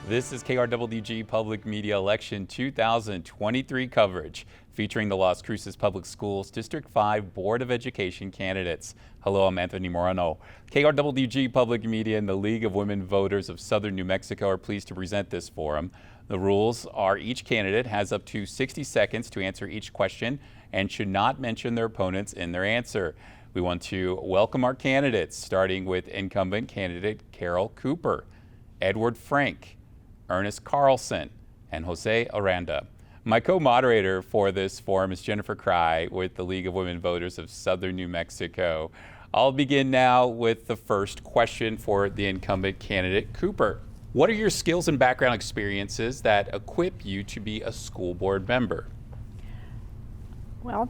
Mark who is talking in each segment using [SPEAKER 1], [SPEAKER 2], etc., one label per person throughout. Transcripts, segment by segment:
[SPEAKER 1] This is KRWG Public Media Election 2023 coverage featuring the Las Cruces Public Schools District 5 Board of Education candidates. Hello, I'm Anthony Moreno. KRWG Public Media and the League of Women Voters of Southern New Mexico are pleased to present this forum. The rules are each candidate has up to 60 seconds to answer each question and should not mention their opponents in their answer. We want to welcome our candidates, starting with incumbent candidate Carol Cooper, Edward Frank, Ernest Carlson, and Jose Aranda. My co-moderator for this forum is Jennifer Krwg with the League of Women Voters of Southern New Mexico. I'll begin now with the first question for the incumbent candidate Cooper. What are your skills and background experiences that equip you to be a school board member?
[SPEAKER 2] Well,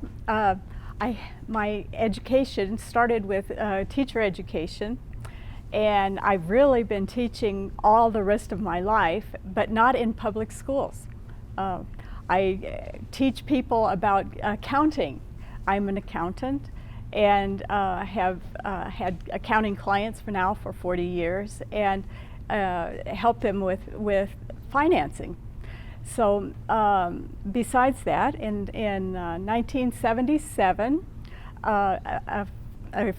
[SPEAKER 2] my education started with teacher education, and I've really been teaching all the rest of my life, but not in public schools. I teach people about accounting. I'm an accountant and have had accounting clients for 40 years and help them with financing. So besides that, in 1977, a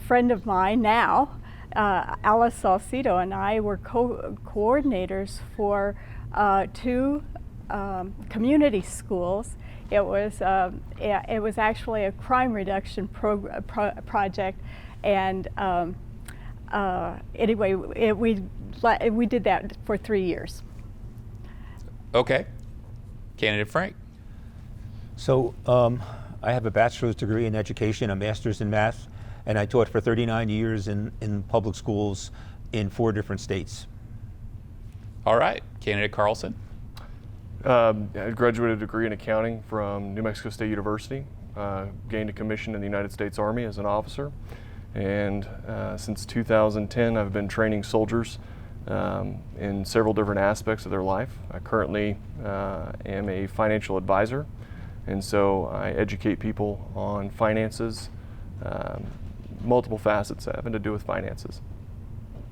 [SPEAKER 2] friend of mine now, Alice Salcido, and I were coordinators for two community schools. It was actually a crime reduction project, and anyway, we did that for 3 years.
[SPEAKER 1] Okay, candidate Frank.
[SPEAKER 3] So I have a bachelor's degree in education, a master's in math, and I taught for 39 years in public schools in 4 different states.
[SPEAKER 1] All right, candidate Carlson.
[SPEAKER 4] I graduated a degree in accounting from New Mexico State University, gained a commission in the United States Army as an officer, and since 2010 I've been training soldiers in several different aspects of their life. I currently am a financial advisor, and so I educate people on finances, multiple facets having to do with finances.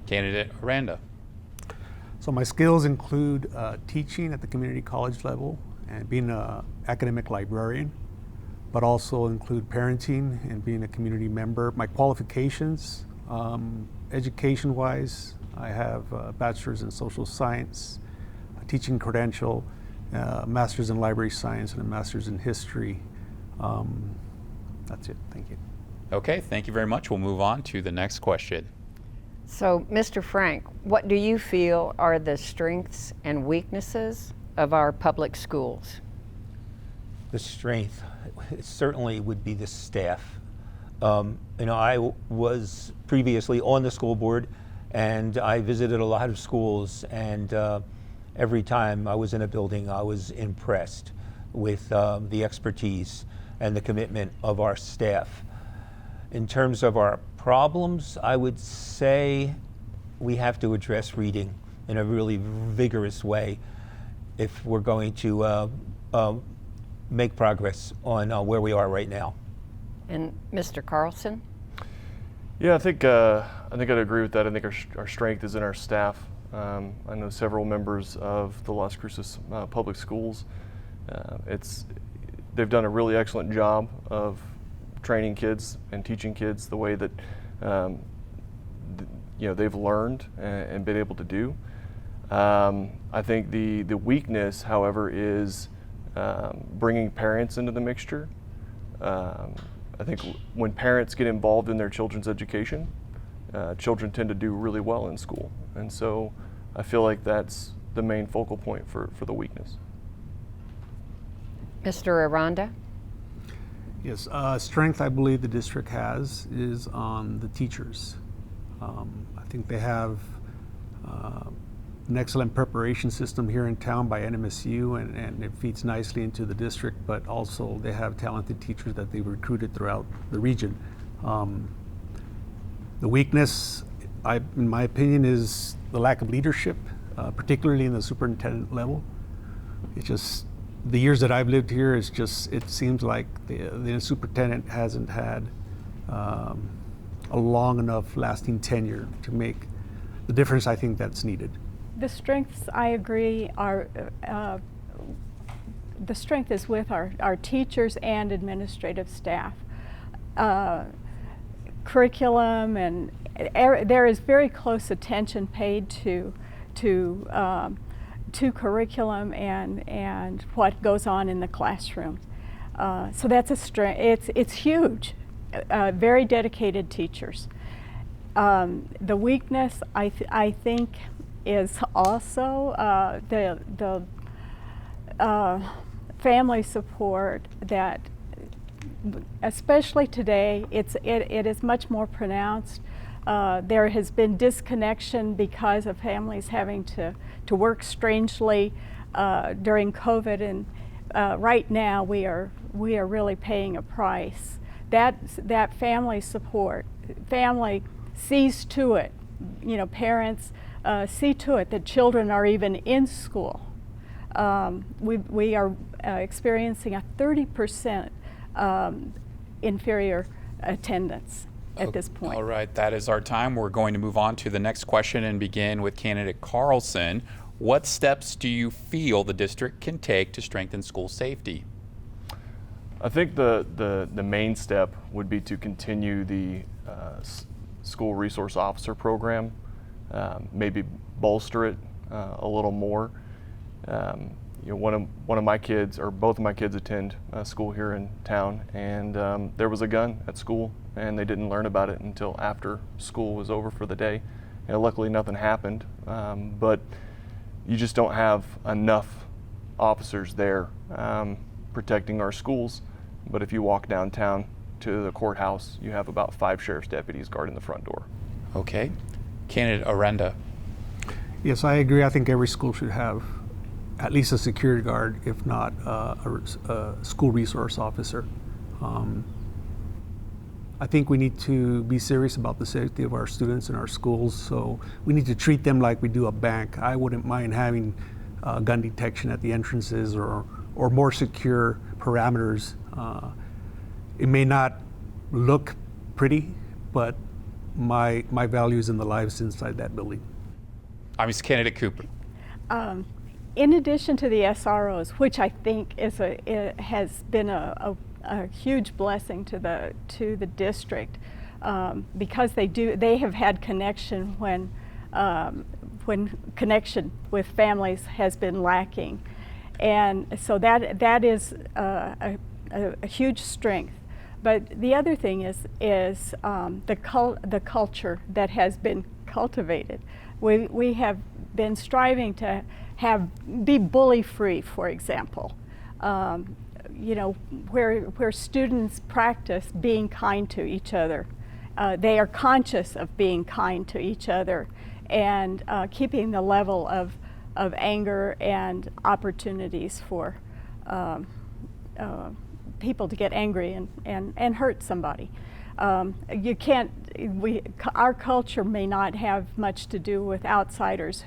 [SPEAKER 1] Candidate Aranda.
[SPEAKER 5] So my skills include teaching at the community college level and being an academic librarian, but also include parenting and being a community member. My qualifications, education-wise, I have a bachelor's in social science, a teaching credential, a master's in library science, and a master's in history. That's it. Thank you.
[SPEAKER 1] Okay, thank you very much. We'll move on to the next question.
[SPEAKER 6] So, Mr. Frank, what do you feel are the strengths and weaknesses of our public schools?
[SPEAKER 3] The strength certainly would be the staff. I was previously on the school board, and I visited a lot of schools, and every time I was in a building, I was impressed with the expertise and the commitment of our staff. In terms of our problems, I would say we have to address reading in a really vigorous way if we're going to make progress on where we are right now.
[SPEAKER 6] And Mr. Carlson?
[SPEAKER 4] Yeah, I think I'd agree with that. I think our strength is in our staff. I know several members of the Las Cruces Public Schools. They've done a really excellent job of training kids and teaching kids the way that they've learned and been able to do. I think the weakness, however, is bringing parents into the mixture. I think when parents get involved in their children's education, children tend to do really well in school, and so I feel like that's the main focal point for the weakness.
[SPEAKER 6] Mr. Aranda?
[SPEAKER 5] Yes, strength I believe the district has is on the teachers. I think they have an excellent preparation system here in town by NMSU, and it feeds nicely into the district, but also they have talented teachers that they've recruited throughout the region. The weakness, in my opinion, is the lack of leadership, particularly in the superintendent level. It's just, the years that I've lived here, it seems like the superintendent hasn't had a long enough lasting tenure to make the difference I think that's needed.
[SPEAKER 2] The strengths, I agree, are the strength is with our teachers and administrative staff. Curriculum, and there is very close attention paid to curriculum and what goes on in the classroom. So that's a strength. It's huge. Very dedicated teachers. The weakness, I think, is also the family support that, especially today, it is much more pronounced. There has been disconnection because of families having to work strangely during COVID, and right now we are really paying a price. That family support, family sees to it, parents see to it that children are even in school. We are experiencing a 30% inferior attendance at this point.
[SPEAKER 1] All right, that is our time. We're going to move on to the next question and begin with candidate Carlson. What steps do you feel the district can take to strengthen school safety?
[SPEAKER 4] I think the main step would be to continue the school resource officer program, maybe bolster it a little more. One of my kids, or both of my kids, attend school here in town, and there was a gun at school, and they didn't learn about it until after school was over for the day. Luckily, nothing happened, but you just don't have enough officers there protecting our schools. But if you walk downtown to the courthouse, you have about 5 sheriff's deputies guarding the front door.
[SPEAKER 1] Okay. Candidate Aranda.
[SPEAKER 5] Yes, I agree. I think every school should have at least a security guard, if not a school resource officer. I think we need to be serious about the safety of our students in our schools, so we need to treat them like we do a bank. I wouldn't mind having gun detection at the entrances or more secure parameters. It may not look pretty, but my value is in the lives inside that building.
[SPEAKER 1] Candidate Cooper.
[SPEAKER 2] In addition to the SROs, which I think has been a huge blessing to the district, because they have had connection when connection with families has been lacking, and so that is a huge strength. But the other thing is the culture that has been cultivated. We have been striving to be bully-free, for example. Where students practice being kind to each other. They are conscious of being kind to each other and keeping the level of anger and opportunities for people to get angry and hurt somebody. Our culture may not have much to do with outsiders,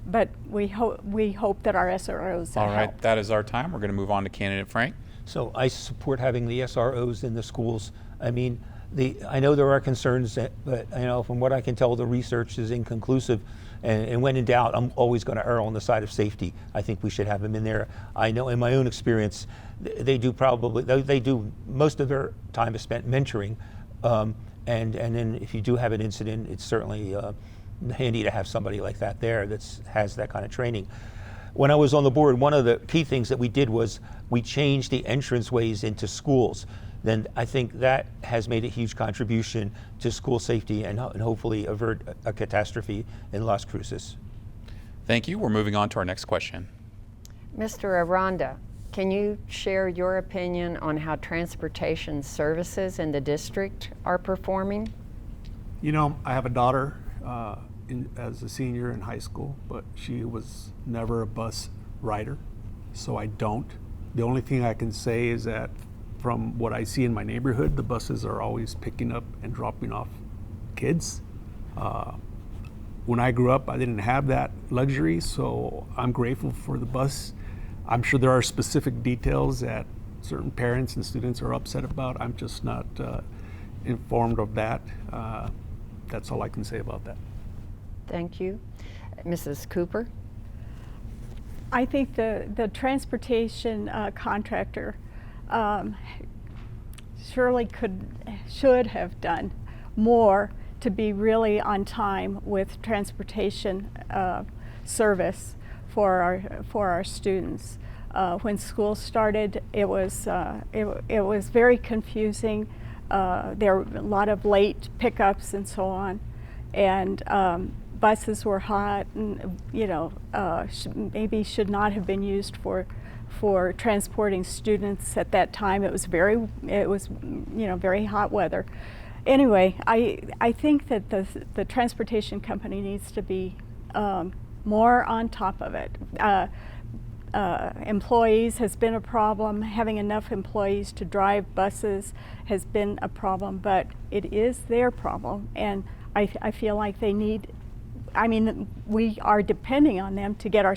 [SPEAKER 2] but we hope that our SROs
[SPEAKER 1] All right,
[SPEAKER 2] help.
[SPEAKER 1] that is our time. We're going to move on to candidate Frank.
[SPEAKER 3] So I support having the SROs in the schools. I know there are concerns, but from what I can tell, the research is inconclusive. And when in doubt, I'm always going to err on the side of safety. I think we should have them in there. I know in my own experience, they do most of their time is spent mentoring. And then if you do have an incident, it's certainly handy to have somebody like that there that has that kind of training. When I was on the board, one of the key things that we did was we changed the entranceways into schools. Then I think that has made a huge contribution to school safety and hopefully avert a catastrophe in Las Cruces.
[SPEAKER 1] Thank you. We're moving on to our next question.
[SPEAKER 6] Mr. Aranda, can you share your opinion on how transportation services in the district are performing?
[SPEAKER 5] I have a daughter as a senior in high school, but she was never a bus rider, so I don't. The only thing I can say is that from what I see in my neighborhood, the buses are always picking up and dropping off kids. When I grew up, I didn't have that luxury, so I'm grateful for the bus. I'm sure there are specific details that certain parents and students are upset about. I'm just not informed of that. That's all I can say about that.
[SPEAKER 6] Thank you. Mrs. Cooper?
[SPEAKER 2] I think the transportation contractor surely should have done more to be really on time with transportation service for our students. When school started, it was very confusing. There were a lot of late pickups and so on, and buses were hot, and maybe should not have been used for transporting students at that time. It was very hot weather. Anyway, I think that the transportation company needs to be more on top of it. Employees has been a problem. Having enough employees to drive buses has been a problem, but it is their problem, and I feel like they need. I mean, we are depending on them to get our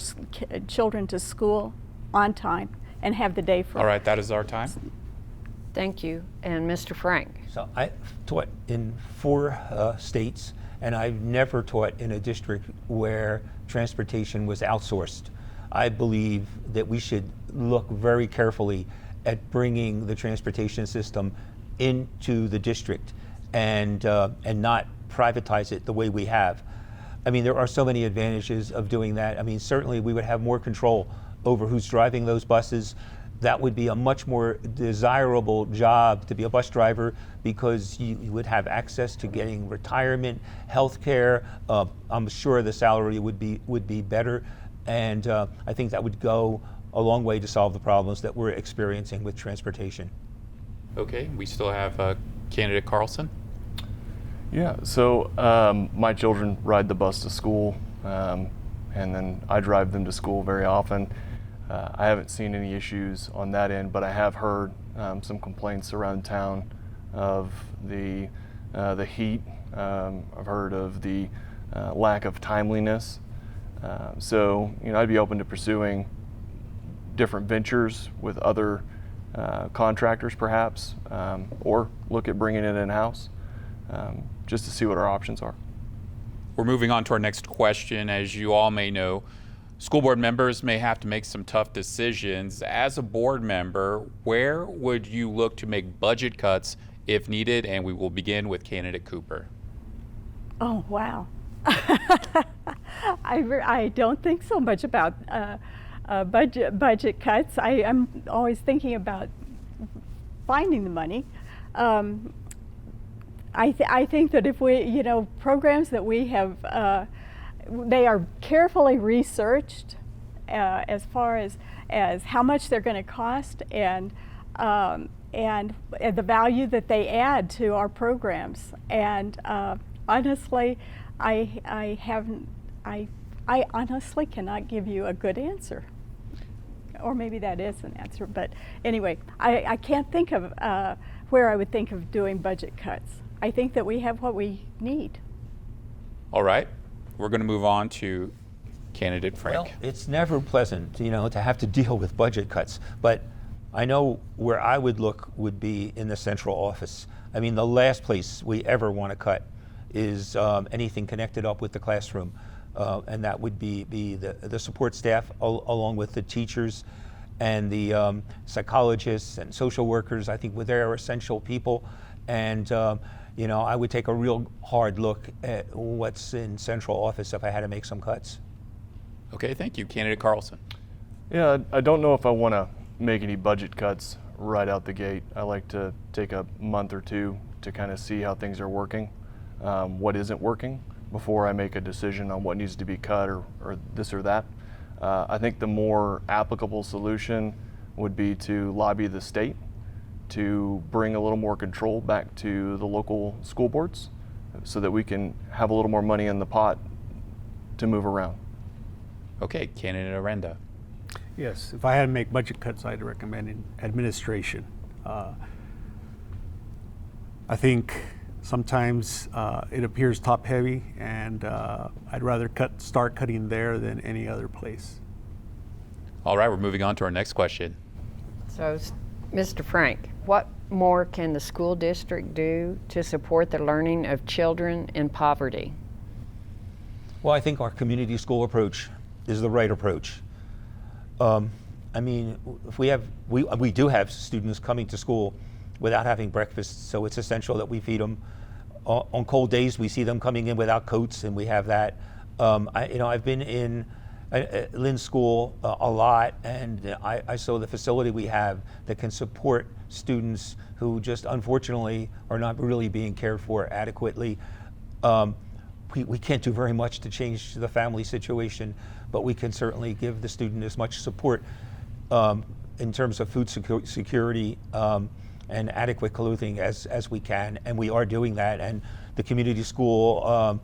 [SPEAKER 2] children to school on time and have the day for.
[SPEAKER 1] All right, that is our time.
[SPEAKER 6] Thank you. And Mr. Frank?
[SPEAKER 3] So I taught in 4 states, and I've never taught in a district where transportation was outsourced. I believe that we should look very carefully at bringing the transportation system into the district and not privatize it the way we have. I mean, there are so many advantages of doing that. I mean, certainly we would have more control over who's driving those buses. That would be a much more desirable job to be a bus driver, because you would have access to getting retirement, health care. I'm sure the salary would be better. And I think that would go a long way to solve the problems that we're experiencing with transportation.
[SPEAKER 1] Okay, we still have candidate Carlson.
[SPEAKER 4] Yeah, so my children ride the bus to school, and then I drive them to school very often. I haven't seen any issues on that end, but I have heard some complaints around town of the heat. I've heard of the lack of timeliness. So, I'd be open to pursuing different ventures with other contractors, perhaps, or look at bringing it in-house, just to see what our options are.
[SPEAKER 1] We're moving on to our next question. As you all may know, school board members may have to make some tough decisions. As a board member, where would you look to make budget cuts if needed? And we will begin with candidate Cooper.
[SPEAKER 2] Oh, wow. I don't think so much about budget cuts. I'm always thinking about finding the money. I think that if we, programs that we have, they are carefully researched as far as how much they're going to cost and the value that they add to our programs. And honestly, I honestly cannot give you a good answer. Or maybe that is an answer, but anyway, I can't think of where I would think of doing budget cuts. I think that we have what we need.
[SPEAKER 1] All right, we're going to move on to candidate Frank.
[SPEAKER 3] Well, it's never pleasant, to have to deal with budget cuts, but I know where I would look would be in the central office. I mean, the last place we ever want to cut is anything connected up with the classroom, and that would be the support staff along with the teachers and the psychologists and social workers. I think they're essential people, and I would take a real hard look at what's in central office if I had to make some cuts.
[SPEAKER 1] Okay, thank you. Candidate Carlson.
[SPEAKER 4] Yeah, I don't know if I want to make any budget cuts right out the gate. I like to take a month or two to kind of see how things are working, what isn't working, before I make a decision on what needs to be cut or this or that. I think the more applicable solution would be to lobby the state to bring a little more control back to the local school boards so that we can have a little more money in the pot to move around.
[SPEAKER 1] Okay, candidate Aranda.
[SPEAKER 5] Yes, if I had to make budget cuts, I'd recommend administration. I think sometimes it appears top heavy, and I'd rather start cutting there than any other place.
[SPEAKER 1] All right, we're moving on to our next question.
[SPEAKER 6] So, Mr. Frank, what more can the school district do to support the learning of children in poverty?
[SPEAKER 3] Well, I think our community school approach is the right approach. I mean, if we do have students coming to school without having breakfast, so it's essential that we feed them. On cold days, we see them coming in without coats, and we have that. I've been in Lynn's school a lot, and I saw the facility we have that can support students who just unfortunately are not really being cared for adequately. We can't do very much to change the family situation, but we can certainly give the student as much support in terms of food security and adequate clothing as we can, and we are doing that. And the community school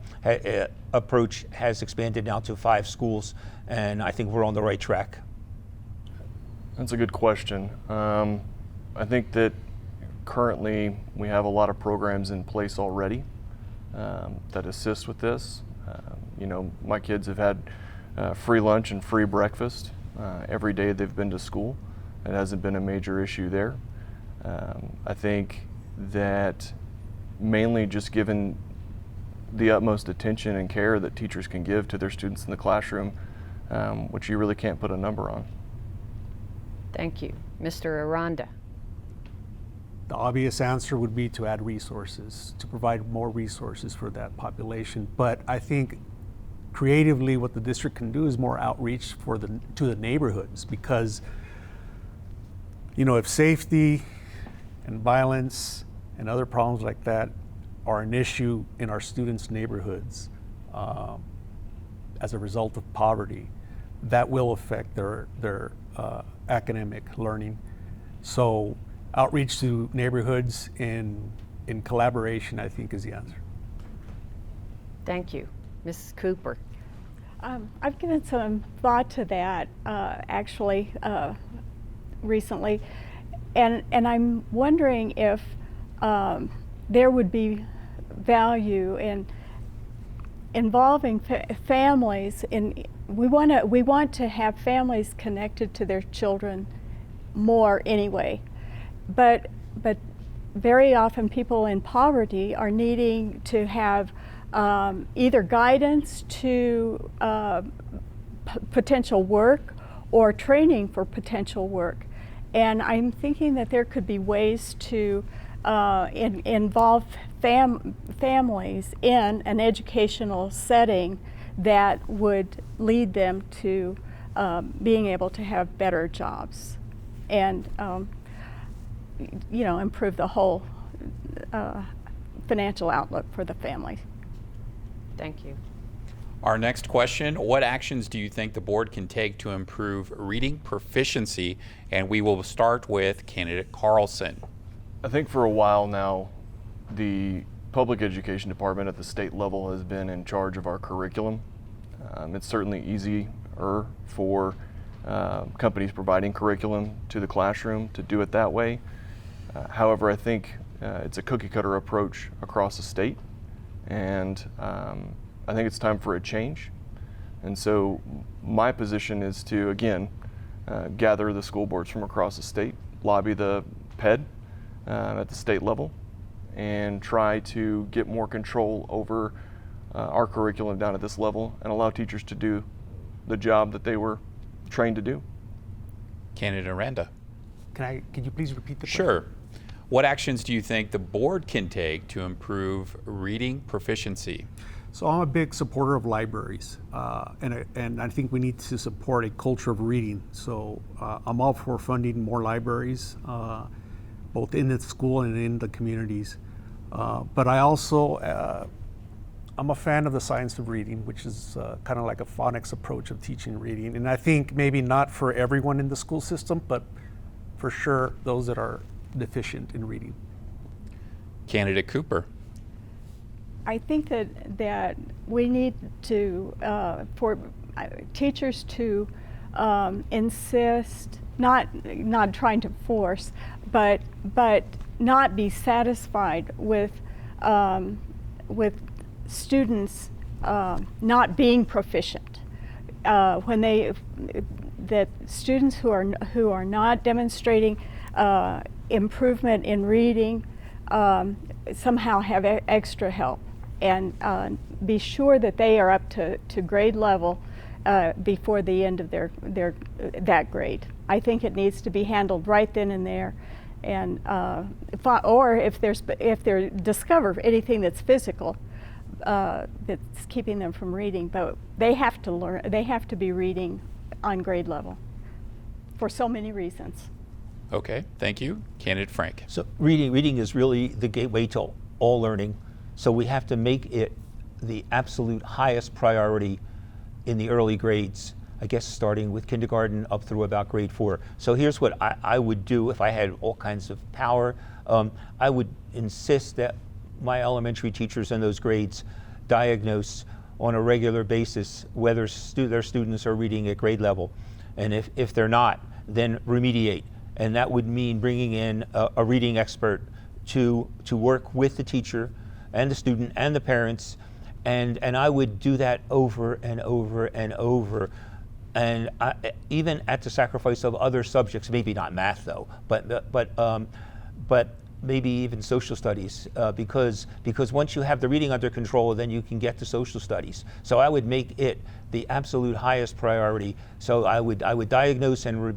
[SPEAKER 3] approach has expanded now to 5 schools, and I think we're on the right track.
[SPEAKER 4] That's a good question. I think that currently we have a lot of programs in place already that assist with this. My kids have had free lunch and free breakfast every day they've been to school. It hasn't been a major issue there. I think that mainly just given the utmost attention and care that teachers can give to their students in the classroom, which you really can't put a number on.
[SPEAKER 6] Thank you. Mr. Aranda.
[SPEAKER 5] The obvious answer would be to add resources, to provide more resources for that population. But I think creatively what the district can do is more outreach to the neighborhoods, because if safety and violence and other problems like that are an issue in our students' neighborhoods as a result of poverty, that will affect their academic learning. So outreach to neighborhoods in collaboration, I think, is the answer.
[SPEAKER 6] Thank you. Mrs. Cooper.
[SPEAKER 2] I've given some thought to that actually recently, and I'm wondering if there would be value in involving families in. We want to have families connected to their children more anyway, but very often people in poverty are needing to have either guidance to potential work or training for potential work. And I'm thinking that there could be ways to involve families in an educational setting that would lead them to being able to have better jobs and improve the whole financial outlook for the family.
[SPEAKER 6] Thank you.
[SPEAKER 1] Our next question, what actions do you think the board can take to improve reading proficiency? And we will start with candidate Carlson.
[SPEAKER 4] I think for a while now, the public education department at the state level has been in charge of our curriculum. It's certainly easier for companies providing curriculum to the classroom to do it that way. However, I think it's a cookie cutter approach across the state, and I think it's time for a change. And so my position is to, again, gather the school boards from across the state, lobby the PED at the state level, and try to get more control over our curriculum down at this level and allow teachers to do the job that they were trained to do.
[SPEAKER 1] Candidate Aranda.
[SPEAKER 5] Can you please repeat the question?
[SPEAKER 1] Sure. What actions do you think the board can take to improve reading proficiency?
[SPEAKER 5] So I'm a big supporter of libraries, and I think we need to support a culture of reading. So I'm all for funding more libraries, both in the school and in the communities. But I also, I'm a fan of the science of reading, which is kind of like a phonics approach of teaching reading. And I think maybe not for everyone in the school system, but for sure those that are deficient in reading.
[SPEAKER 1] Candidate Cooper.
[SPEAKER 2] I think that we need to, for teachers to insist, not trying to force, but not be satisfied with students not being proficient. That students who are not demonstrating improvement in reading somehow have extra help, and be sure that they are up to grade level before the end of that grade. I think it needs to be handled right then and there, and or if they discover anything that's physical that's keeping them from reading, but they have to learn. They have to be reading on grade level for so many reasons.
[SPEAKER 1] Okay, thank you. Candidate Frank.
[SPEAKER 3] So reading is really the gateway to all learning. So we have to make it the absolute highest priority in the early grades, I guess starting with kindergarten up through about grade 4. So here's what I would do if I had all kinds of power. I would insist that my elementary teachers in those grades diagnose on a regular basis whether their students are reading at grade level. And if they're not, then remediate. And that would mean bringing in a reading expert to work with the teacher and the student and the parents. And I would do that over and over and over. And even at the sacrifice of other subjects, maybe not math though, but maybe even social studies, because once you have the reading under control, then you can get to social studies. So I would make it the absolute highest priority. So I would diagnose and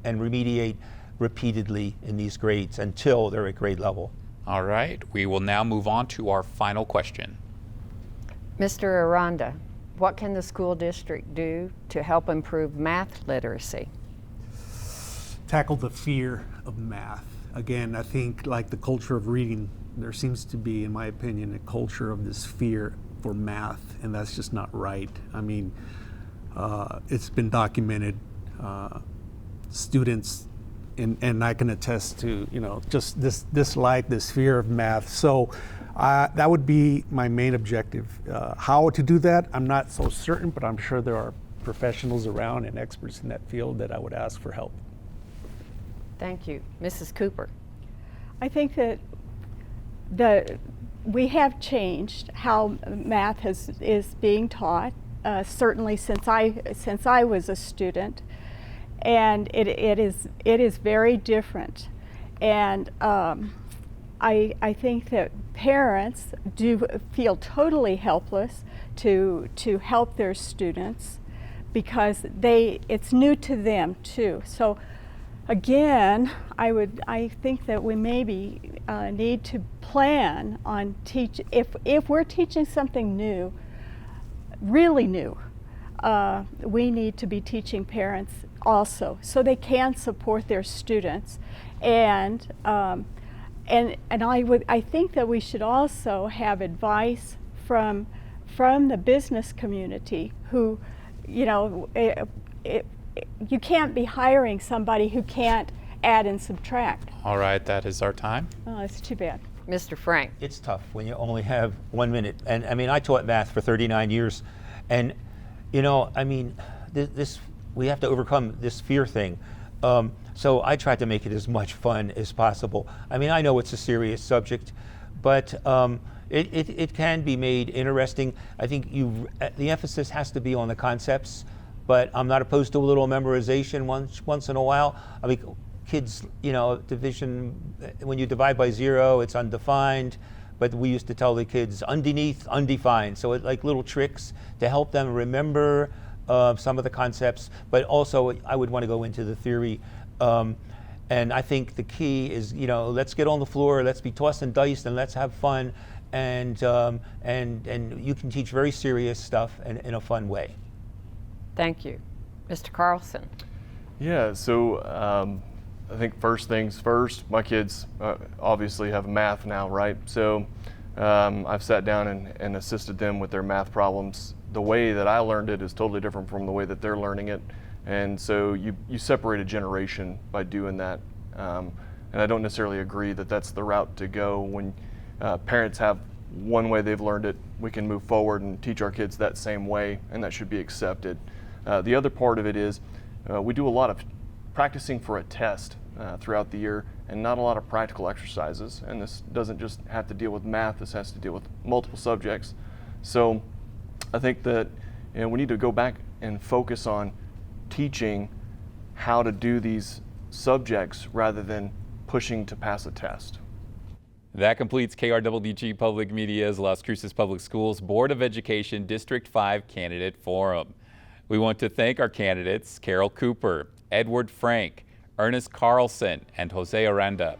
[SPEAKER 3] remediate repeatedly in these grades until they're at grade level.
[SPEAKER 1] All right, we will now move on to our final question.
[SPEAKER 6] Mr. Aranda, what can the school district do to help improve math literacy?
[SPEAKER 5] Tackle the fear of math. Again, I think like the culture of reading, there seems to be, in my opinion, a culture of this fear for math, and that's just not right. I mean, it's been documented. Students, and I can attest to, just this dislike, this fear of math. So that would be my main objective. How to do that, I'm not so certain, but I'm sure there are professionals around and experts in that field that I would ask for help.
[SPEAKER 6] Thank you. Mrs. Cooper.
[SPEAKER 2] I think that we have changed how math is being taught, certainly since I was a student, and it is very different. And I think that parents do feel totally helpless to help their students because it's new to them too. So again, I think that we maybe need to plan on if we're teaching something new, really new, we need to be teaching parents also so they can support their students. And I think that we should also have advice from the business community who, you can't be hiring somebody who can't add and subtract.
[SPEAKER 1] All right, that is our time.
[SPEAKER 2] Oh, it's too bad.
[SPEAKER 6] Mr. Frank.
[SPEAKER 3] It's tough when you only have 1 minute. And I mean, I taught math for 39 years. And, we have to overcome this fear thing. So I tried to make it as much fun as possible. I mean, I know it's a serious subject, but it can be made interesting. I think the emphasis has to be on the concepts, but I'm not opposed to a little memorization once in a while. I mean, kids, division, when you divide by 0, it's undefined, but we used to tell the kids underneath, undefined. So it's like little tricks to help them remember some of the concepts, but also I would want to go into the theory. And I think the key is, let's get on the floor, let's be tossed and diced, and let's have fun. And you can teach very serious stuff in a fun way.
[SPEAKER 6] Thank you. Mr. Carlson.
[SPEAKER 4] Yeah, so I think first things first, my kids obviously have math now, right? So I've sat down and assisted them with their math problems. The way that I learned it is totally different from the way that they're learning it. And so you separate a generation by doing that. And I don't necessarily agree that that's the route to go. When parents have one way they've learned it, we can move forward and teach our kids that same way, and that should be accepted. The other part of it is we do a lot of practicing for a test throughout the year and not a lot of practical exercises. And this doesn't just have to deal with math, this has to deal with multiple subjects. So I think that we need to go back and focus on teaching how to do these subjects rather than pushing to pass a test.
[SPEAKER 1] That completes KRWG Public Media's Las Cruces Public Schools Board of Education District 5 Candidate Forum. We want to thank our candidates, Carol Cooper, Edward Frank, Ernest Carlson, and Jose Aranda.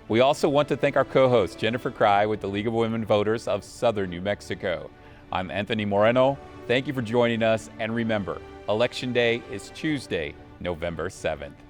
[SPEAKER 1] We also want to thank our co-host, Jennifer Krwg with the League of Women Voters of Southern New Mexico. I'm Anthony Moreno. Thank you for joining us, and remember, Election Day is Tuesday, November 7th.